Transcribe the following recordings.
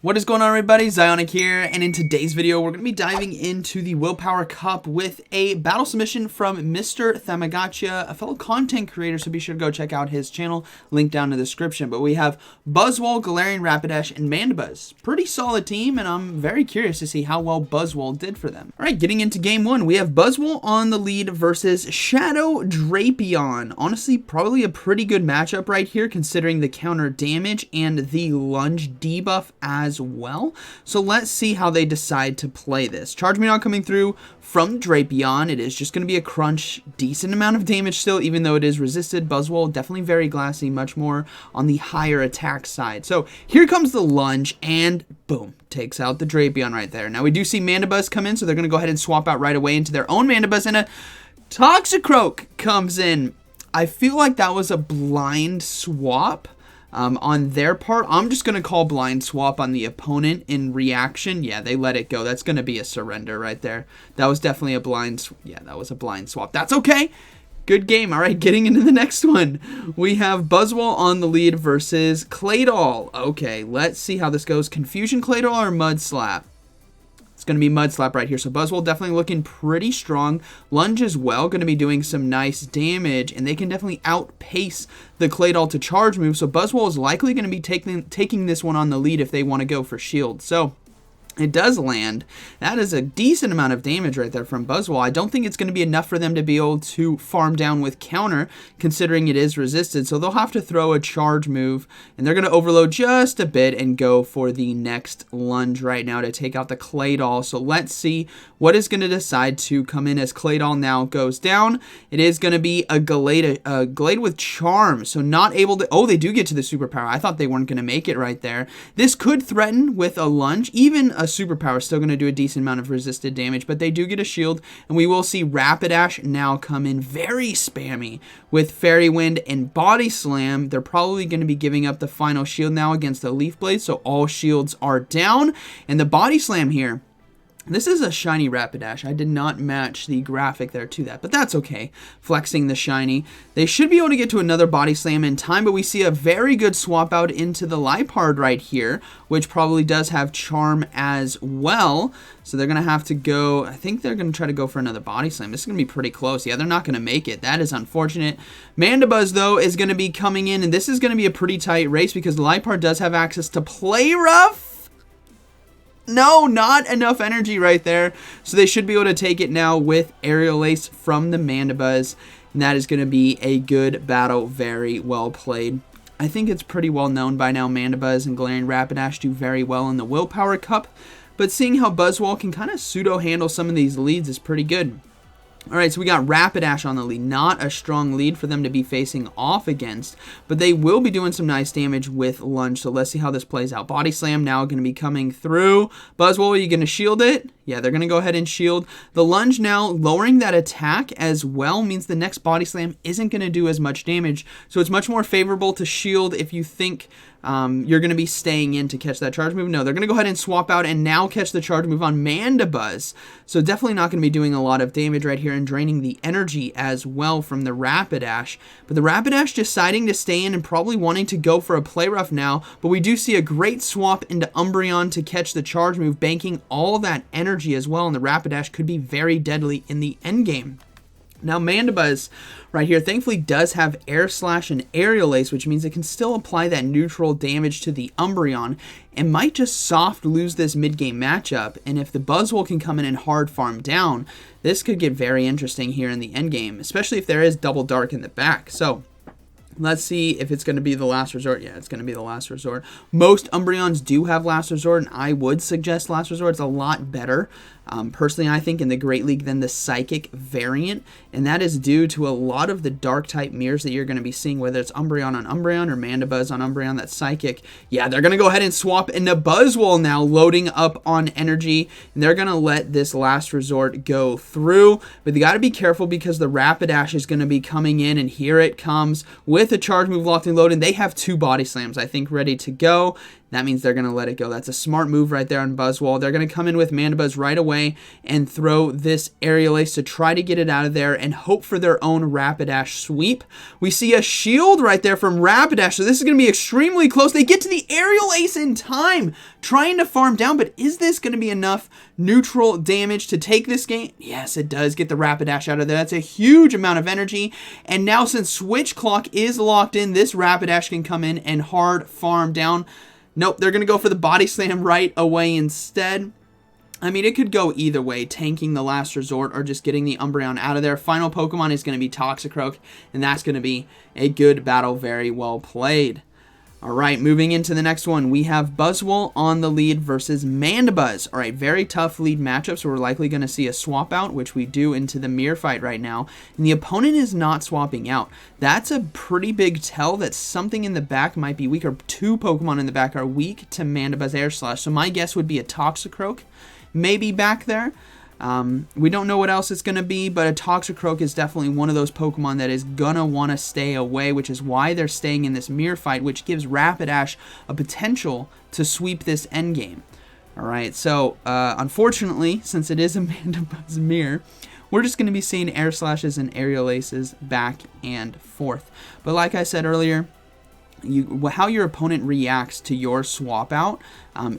What is going on, everybody? ZyoniK here, and in today's video we're going to be diving into the Willpower Cup with a battle submission from Mr. Thamagotcha, a fellow content creator, so be sure to go check out his channel, link down in the description. But we have Buzzwole, Galarian, Rapidash, and Mandibuzz. Pretty solid team, and I'm very curious to see how well Buzzwole did for them. Alright, getting into game one, we have Buzzwole on the lead versus Shadow Drapion. Honestly, probably a pretty good matchup right here, considering the counter damage and the lunge debuff as well. So let's see how they decide to play this. Charge Meteor coming through from Drapion. It is just going to be a crunch, decent amount of damage still, even though it is resisted. Buzzwole definitely very glassy, much more on the higher attack side. So here comes the lunge, and boom, takes out the Drapion right there. Now we do see Mandibuzz come in, so they're going to go ahead and swap out right away into their own Mandibuzz, and a Toxicroak comes in. I feel like that was a blind swap. On their part. I'm just going to call blind swap on the opponent in reaction. Yeah, they let it go. That's going to be a surrender right there. That was definitely a blind, yeah, that was a blind swap. That's okay. Good game. All right, getting into the next one. We have Buzzwole on the lead versus Claydol. Okay, let's see how this goes. Confusion Claydol or Mud Slap? It's going to be Mud Slap right here. So Buzzwole definitely looking pretty strong. Lunge as well, going to be doing some nice damage, and they can definitely outpace the Claydol to charge move. So Buzzwole is likely going to be taking this one on the lead if they want to go for shield. So it does land. That is a decent amount of damage right there from Buzzwole. I don't think it's going to be enough for them to be able to farm down with counter, considering it is resisted. So they'll have to throw a charge move, and they're going to overload just a bit and go for the next lunge right now to take out the Claydol. So let's see what is going to decide to come in as Claydol now goes down. It is going to be a Glade with Charm. So not able to... Oh, they do get to the superpower. I thought they weren't going to make it right there. This could threaten with a lunge. Even a superpower is still going to do a decent amount of resisted damage, but they do get a shield, and we will see Rapidash now come in very spammy with Fairy Wind and Body Slam. They're probably going to be giving up the final shield now against the Leaf Blade, so all shields are down, and the Body Slam here. This is a shiny Rapidash. I did not match the graphic there to that, but that's okay. Flexing the shiny. They should be able to get to another Body Slam in time, but we see a very good swap out into the Liepard right here, which probably does have Charm as well. So they're going to have to go, I think they're going to try to go for another Body Slam. This is going to be pretty close. Yeah, they're not going to make it. That is unfortunate. Mandibuzz, though, is going to be coming in, and this is going to be a pretty tight race because the Liepard does have access to Play Rough. No, not enough energy right there. So they should be able to take it now with Aerial Ace from the Mandibuzz. And that is going to be a good battle. Very well played. I think it's pretty well known by now. Mandibuzz and Galarian Rapidash do very well in the Willpower Cup. But seeing how Buzzwole can kind of pseudo-handle some of these leads is pretty good. Alright, so we got Rapidash on the lead. Not a strong lead for them to be facing off against, but they will be doing some nice damage with Lunge, so let's see how this plays out. Body Slam now going to be coming through. Buzzwole, are you going to shield it? Yeah, they're going to go ahead and shield. The Lunge now lowering that attack as well means the next Body Slam isn't going to do as much damage, so it's much more favorable to shield if you think you're going to be staying in to catch that charge move. No, they're going to go ahead and swap out and now catch the charge move on Mandibuzz. So definitely not going to be doing a lot of damage right here and draining the energy as well from the Rapidash. But the Rapidash deciding to stay in and probably wanting to go for a Play Rough now. But we do see a great swap into Umbreon to catch the charge move, banking all that energy as well. And the Rapidash could be very deadly in the endgame. Now Mandibuzz right here thankfully does have Air Slash and Aerial Ace, which means it can still apply that neutral damage to the Umbreon and might just soft lose this mid-game matchup. And if the Buzzwole can come in and hard farm down, this could get very interesting here in the endgame, especially if there is Double Dark in the back. So let's see if it's going to be the last resort. Yeah, it's going to be the last resort. Most Umbreons do have last resort, and I would suggest last resort. It's a lot better, personally, I think, in the Great League than the Psychic variant, and that is due to a lot of the Dark-type mirrors that you're going to be seeing, whether it's Umbreon on Umbreon or Mandibuzz on Umbreon, that's Psychic. Yeah, they're going to go ahead and swap into Buzzwole now, loading up on energy, and they're going to let this last resort go through, but they got to be careful because the Rapidash is going to be coming in, and here it comes with a charge move locked and loaded. They have two Body Slams, I think, ready to go. that means they're going to let it go. That's a smart move right there on Buzzwole. They're going to come in with Mandibuzz right away and throw this Aerial Ace to try to get it out of there and hope for their own Rapidash sweep. We see a shield right there from Rapidash, so this is going to be extremely close. They get to the Aerial Ace in time, trying to farm down, but is this going to be enough neutral damage to take this game? Yes, it does get the Rapidash out of there. That's a huge amount of energy, and now since Switch Clock is locked in, this Rapidash can come in and hard farm down. Nope, they're going to go for the Body Slam right away instead. I mean, it could go either way, tanking the last resort or just getting the Umbreon out of there. Final Pokemon is going to be Toxicroak, and that's going to be a good battle, very well played. All right, moving into the next one, we have Buzzwole on the lead versus Mandibuzz. All right, very tough lead matchup, so we're likely going to see a swap out, which we do into the mirror fight right now. And the opponent is not swapping out. That's a pretty big tell that something in the back might be weak, or two Pokemon in the back are weak to Mandibuzz Air Slash. So my guess would be a Toxicroak maybe back there. We don't know what else it's going to be, but a Toxicroak is definitely one of those Pokemon that is going to want to stay away, which is why they're staying in this mirror fight, which gives Rapidash a potential to sweep this endgame. Alright, so unfortunately, since it is a Mandibuzz mirror, we're just going to be seeing Air Slashes and Aerial Aces back and forth. But like I said earlier, how your opponent reacts to your swap out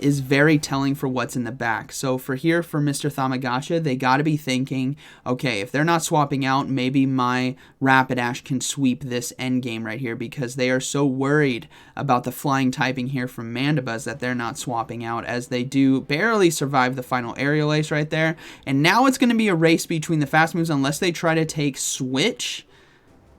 is very telling for what's in the back. So for Mr. Tamagotchi, they got to be thinking, okay, if they're not swapping out, maybe my Rapidash can sweep this end game right here, because they are so worried about the flying typing here from Mandibuzz that they're not swapping out, as they do barely survive the final Aerial Ace right there. And now it's going to be a race between the fast moves unless they try to take Switch.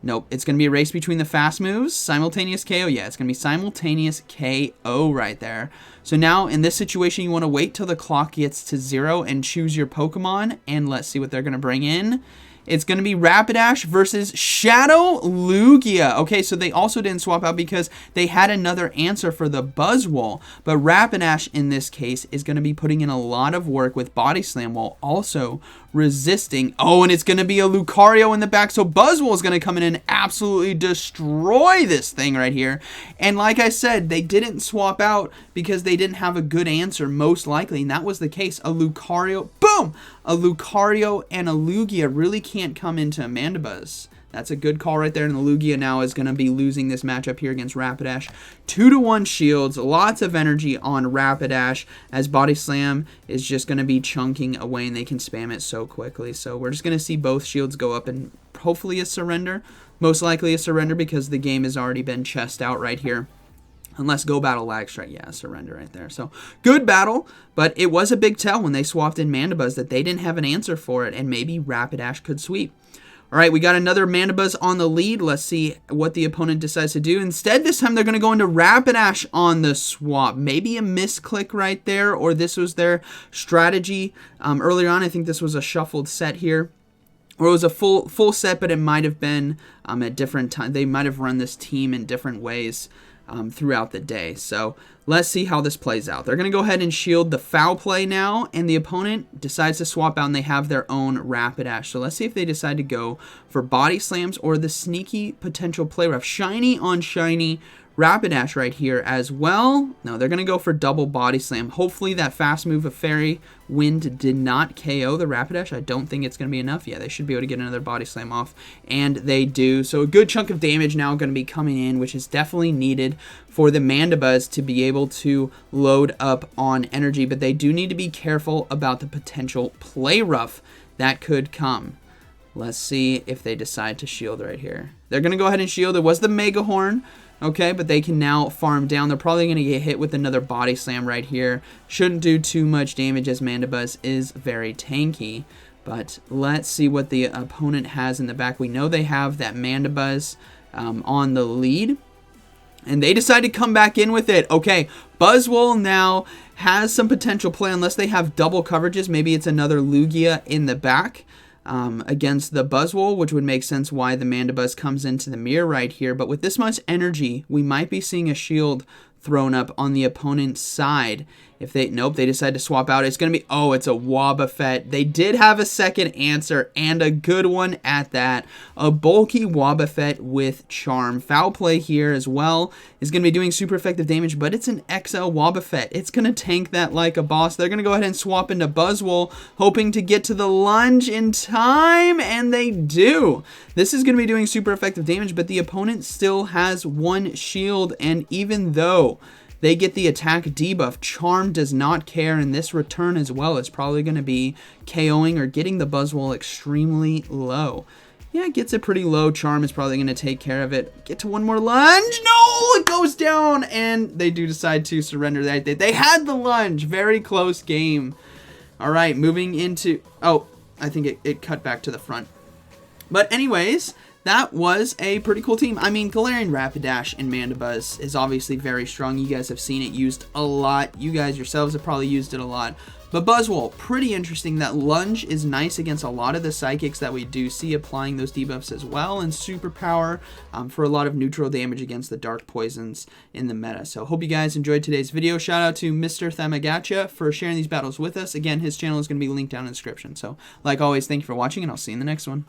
Nope, it's going to be a race between the fast moves. Simultaneous KO. Yeah, it's going to be simultaneous KO right there. So now, in this situation, you want to wait till the clock gets to 0 and choose your Pokemon. And let's see what they're going to bring in. It's going to be Rapidash versus Shadow Lugia. Okay, so they also didn't swap out because they had another answer for the Buzzwole. But Rapidash, in this case, is going to be putting in a lot of work with Body Slam while also resisting. Oh, and it's going to be a Lucario in the back. So Buzzwole is going to come in and absolutely destroy this thing right here. And like I said, they didn't swap out because they didn't have a good answer, most likely. And that was the case. A Lucario, boom! A Lucario and a Lugia really can't come into a Mandibuzz. That's a good call right there, and the Lugia now is going to be losing this matchup here against Rapidash. 2-to-1 shields, lots of energy on Rapidash, as Body Slam is just going to be chunking away, and they can spam it so quickly. So we're just going to see both shields go up, and hopefully a surrender. Most likely a surrender, because the game has already been chessed out right here. Unless Go Battle Lag Strike, yeah, surrender right there. So, good battle, but it was a big tell when they swapped in Mandibuzz that they didn't have an answer for it, and maybe Rapidash could sweep. All right, we got another Mandibuzz on the lead. Let's see what the opponent decides to do. Instead, this time they're going to go into Rapidash on the swap. Maybe a misclick right there, or this was their strategy. Earlier on, I think this was a shuffled set here. Or it was a full set, but it might have been at different times. They might have run this team in different ways throughout the day. So let's see how this plays out. They're going to go ahead and shield the foul play now, and the opponent decides to swap out, and they have their own Rapidash. So let's see if they decide to go for Body Slams or the sneaky potential play rough. Shiny on shiny Rapidash right here as well. No, they're going to go for double Body Slam. Hopefully that fast move of Fairy Wind did not KO the Rapidash. I don't think it's going to be enough. Yeah, they should be able to get another Body Slam off, and they do. So a good chunk of damage now going to be coming in, which is definitely needed for the Mandibuzz to be able to load up on energy, but they do need to be careful about the potential play rough that could come. Let's see if they decide to shield right here. They're going to go ahead and shield. It was the Mega Horn. Okay, but they can now farm down. They're probably going to get hit with another Body Slam right here. Shouldn't do too much damage as Mandibuzz is very tanky. But let's see what the opponent has in the back. We know they have that Mandibuzz on the lead. And they decide to come back in with it. Okay, Buzzwole now has some potential play unless they have double coverages. Maybe it's another Lugia in the back. Against the Buzzwole, which would make sense why the Mandibuzz comes into the mirror right here. But with this much energy, we might be seeing a shield thrown up on the opponent's side. If they, nope, they decide to swap out. It's going to be, oh, it's a Wobbuffet. They did have a second answer, and a good one at that. A bulky Wobbuffet with Charm. Foul play here as well is going to be doing super effective damage, but it's an XL Wobbuffet. It's going to tank that like a boss. They're going to go ahead and swap into Buzzwole, hoping to get to the lunge in time, and they do. This is going to be doing super effective damage, but the opponent still has one shield, and even though they get the attack debuff, Charm does not care, and this return as well is probably going to be KOing or getting the Buzzwole extremely low. Yeah, it gets it pretty low. Charm is probably going to take care of it. Get to one more lunge. No, it goes down, and they do decide to surrender that. They had the lunge. Very close game. All right, moving into... Oh, I think it cut back to the front. But anyways, that was a pretty cool team. I mean, Galarian Rapidash and Mandibuzz is obviously very strong. You guys have seen it used a lot. You guys yourselves have probably used it a lot. But Buzzwole, pretty interesting. That lunge is nice against a lot of the psychics that we do see applying those debuffs as well, and superpower for a lot of neutral damage against the dark poisons in the meta. So hope you guys enjoyed today's video. Shout out to Mr. Thamagotcha for sharing these battles with us. Again, his channel is going to be linked down in the description. So like always, thank you for watching, and I'll see you in the next one.